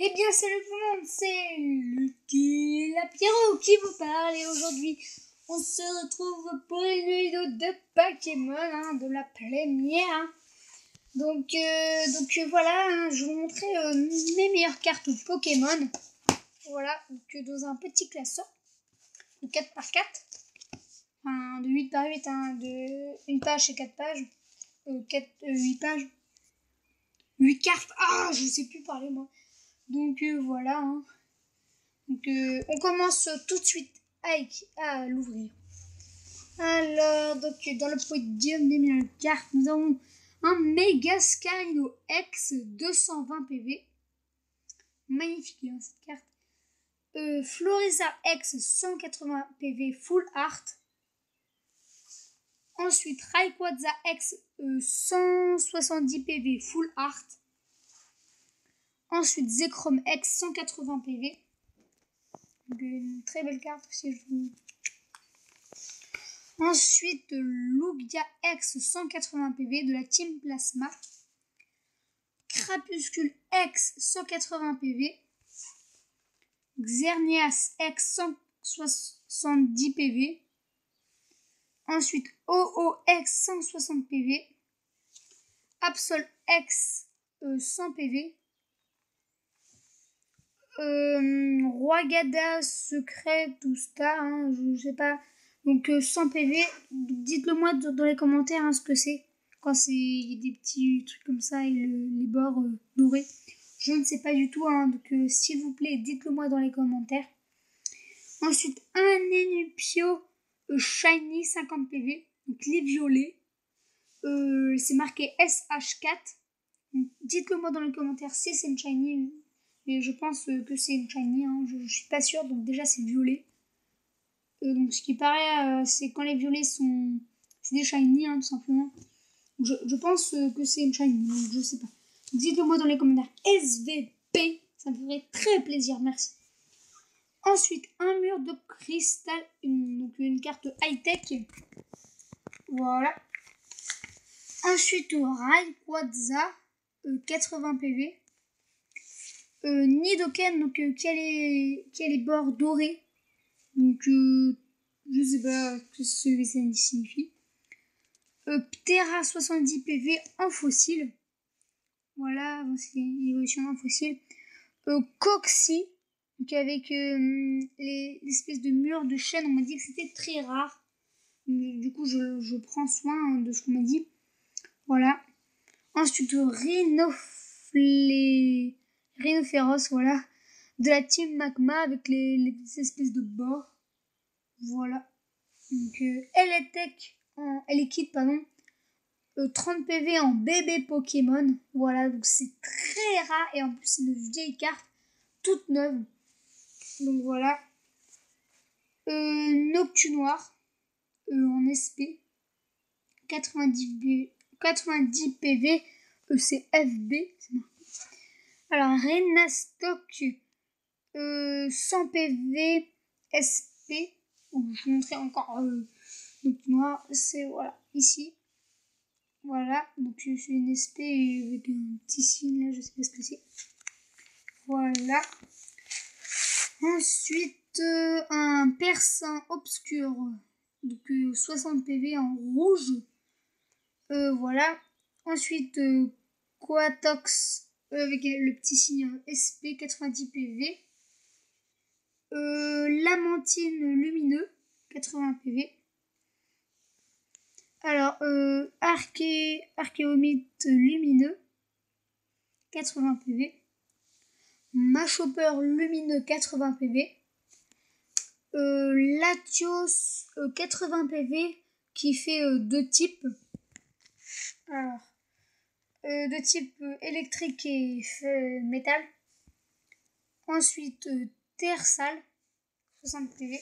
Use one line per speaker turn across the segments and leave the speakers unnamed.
Eh bien, salut tout le monde, c'est Lucky Lapiro qui vous parle et aujourd'hui, on se retrouve pour une vidéo de Pokémon, de la première. Donc voilà, je vais vous montrer mes meilleures cartes Pokémon. Voilà, donc dans un petit classeur de 4x4, de 8x8, de une page et 4 pages, 8 pages, 8 cartes. Ah, je ne sais plus parler moi. Donc voilà. Donc on commence tout de suite à l'ouvrir. Alors, donc dans le podium des meilleures cartes, nous avons un Mega Scarino X 220 PV. Magnifique cette carte. Floreza X 180 PV Full Art. Ensuite, Rayquaza X 170 PV Full Art. Ensuite, Zekrom X 180 PV. Une très belle carte aussi, je trouve. Ensuite, Lugia X 180 PV de la Team Plasma. Crapuscule X 180 PV. Xerneas X 170 PV. Ensuite, OOX 160 PV. Absol X 100 PV. Roigada secret ou star, je sais pas. Donc 100 PV. Dites-le moi dans les commentaires ce que c'est. Quand il y a des petits trucs comme ça et les bords dorés. Je ne sais pas du tout. Donc s'il vous plaît, dites-le moi dans les commentaires. Ensuite, un Enupio Shiny 50 PV. Donc les violets. C'est marqué SH4. Dites-le moi dans les commentaires si c'est une Shiny. Mais je pense que c'est une Shiny. Je suis pas sûre. Donc déjà c'est violet. Donc ce qui paraît, c'est quand les violets sont... C'est des Shiny, tout simplement. Je pense que c'est une Shiny. Donc je sais pas. Dites-le moi dans les commentaires. SVP. Ça me ferait très plaisir. Merci. Ensuite, un mur de cristal. Donc une carte high-tech. Voilà. Ensuite, Rayquaza. 80 PV. Nidoken. Donc qui a les bords dorés. Donc, je sais pas ce que ça signifie. Ptera 70 PV en fossile. Voilà, c'est l'évolution en fossile. Coxy, donc avec l'espèce de mur de chaîne, on m'a dit que c'était très rare. Du coup, je prends soin de ce qu'on m'a dit. Voilà. Ensuite, Rhinophéros, voilà. De la team Magma avec les espèces de bords. Voilà. Donc, elle est quitte, 30 PV en bébé Pokémon. Voilà, donc c'est très rare. Et en plus, c'est une vieille carte, toute neuve. Donc voilà. Noctunoir en SP. 90 PV. C'est FB. C'est marqué. Alors, Renastock 100 PV SP. Donc, je vous montrerai encore Noctunoir. C'est voilà, ici. Voilà, donc c'est une SP avec un petit signe là, je sais pas ce que c'est. Voilà. Ensuite, un persin obscur, donc 60 PV en rouge. Voilà. Ensuite, Coatox avec le petit signe SP 90 PV. Lamantine lumineux 80 PV. Alors, Archéomite lumineux, 80 PV. Machopper lumineux, 80 PV. Latios, 80 PV, qui fait deux types. Alors, de type électrique et métal. Ensuite, terre sale, 60 PV.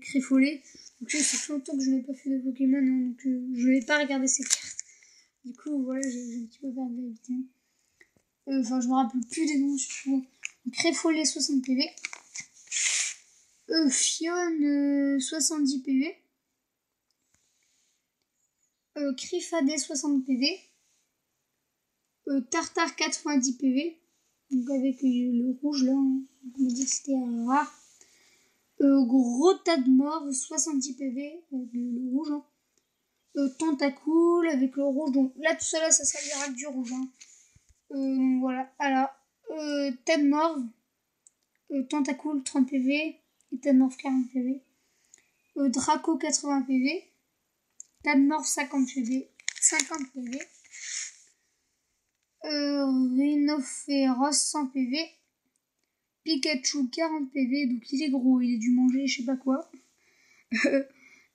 Créfollet. Donc ça fait longtemps que je n'ai pas fait de Pokémon, donc je vais pas regarder ces cartes. Du coup, voilà, j'ai un petit peu perdu l'habitude. Enfin, je me rappelle plus des noms, surtout. Créfollet 60 PV. Fion 70 PV. Crifadé 60 PV. Tartare 90 PV. Donc avec le rouge là, on m'a dit que c'était rare. Gros tas de morts 70 PV avec le rouge. Hein. Tentacool avec le rouge. Donc là tout ça là ça servira que du rouge. Hein. Voilà. Alors Tête Morve. Tentacool 30 PV. Et Tête Morve 40 PV. Draco 80 PV. Tête Morve 50 PV. 50 PV. Rhinophéros 100 PV. Pikachu 40 PV, donc il est gros, il a dû manger je sais pas quoi.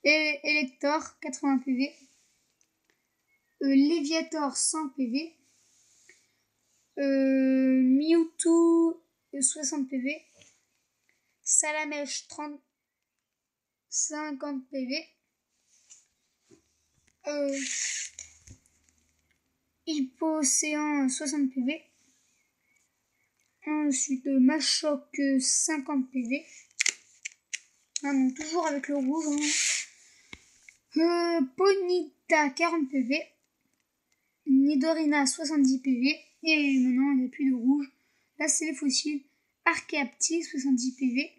Et Elector 80 PV. Léviator 100 PV. Mewtwo 60 PV. Salamèche 50 PV. Hypocéan 60 PV. Ensuite Machoc 50 PV. Ah non, toujours avec le rouge. Hein. Ponyta 40 PV. Nidorina 70 PV. Et maintenant il n'y a plus de rouge. Là c'est les fossiles. Archaeapti 70 PV.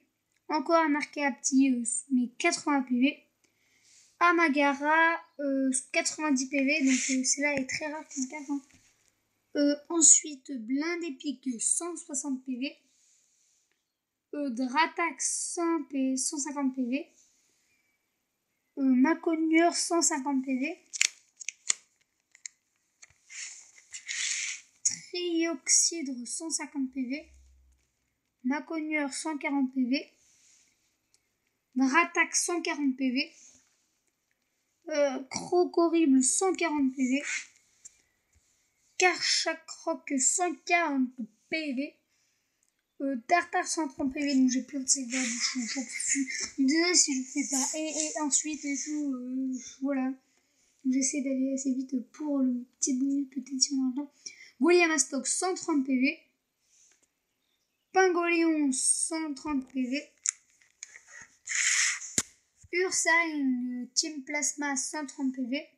Encore un Archaeapti mais 80 PV. Amagara 90 PV. Donc celle-là est très rare comme carte. Hein. Ensuite Blinde épique 160 PV. Dratax 150 PV. Macognure 150 PV. Trioxydre 150 PV. Macognure 140 PV. Dratax 140 PV. Crocorible 140 PV. Karchakroc 140 PV. Tartare 130 PV, donc j'ai plein de sauvegardes, j'en peux plus. Désolé si je fais pas. Et ensuite et tout, voilà. J'essaie d'aller assez vite pour le petit bonus, peut-être si on a le temps. Goliamastoc 130 PV. Pingolion 130 PV. Ursaring Team Plasma 130 PV.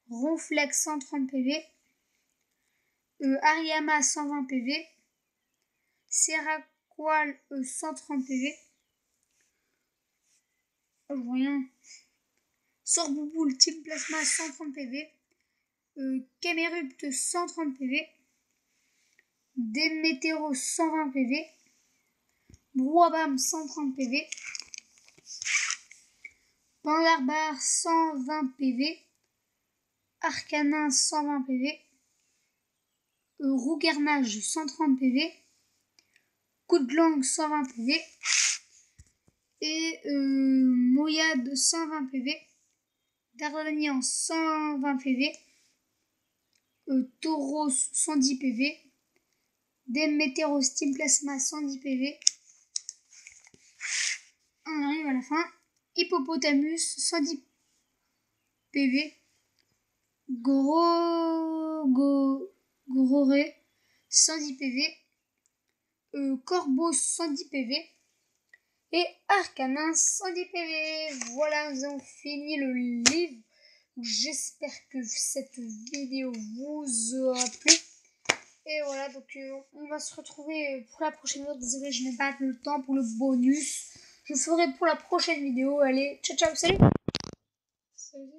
Ronflex 130 PV. Ariama 120 PV. Serraqual 130 PV. Je vois rien. Sorbouboule Team Plasma 130 PV. Camerupt 130 PV. Demeteros 120 PV. Brouabam 130 PV. Pandarbar 120 PV. Arcanin 120 PV. Rougarnage 130 PV. Coup de langue 120 PV. Et Moyade 120 PV. D'Artagnan 120 PV. Tauros 110 PV. Demeteros Team Plasma 110 PV. On arrive à la fin. Hippopotamus 110 PV. Groré 110 PV. Corbeau 110 PV. Et Arcanin 110 PV. Voilà, nous avons fini le livre. J'espère que cette vidéo vous aura plu. Et voilà, donc on va se retrouver pour la prochaine vidéo. Désolé, je n'ai pas le temps pour le bonus. Je ferai pour la prochaine vidéo. Allez, ciao ciao, salut. Salut.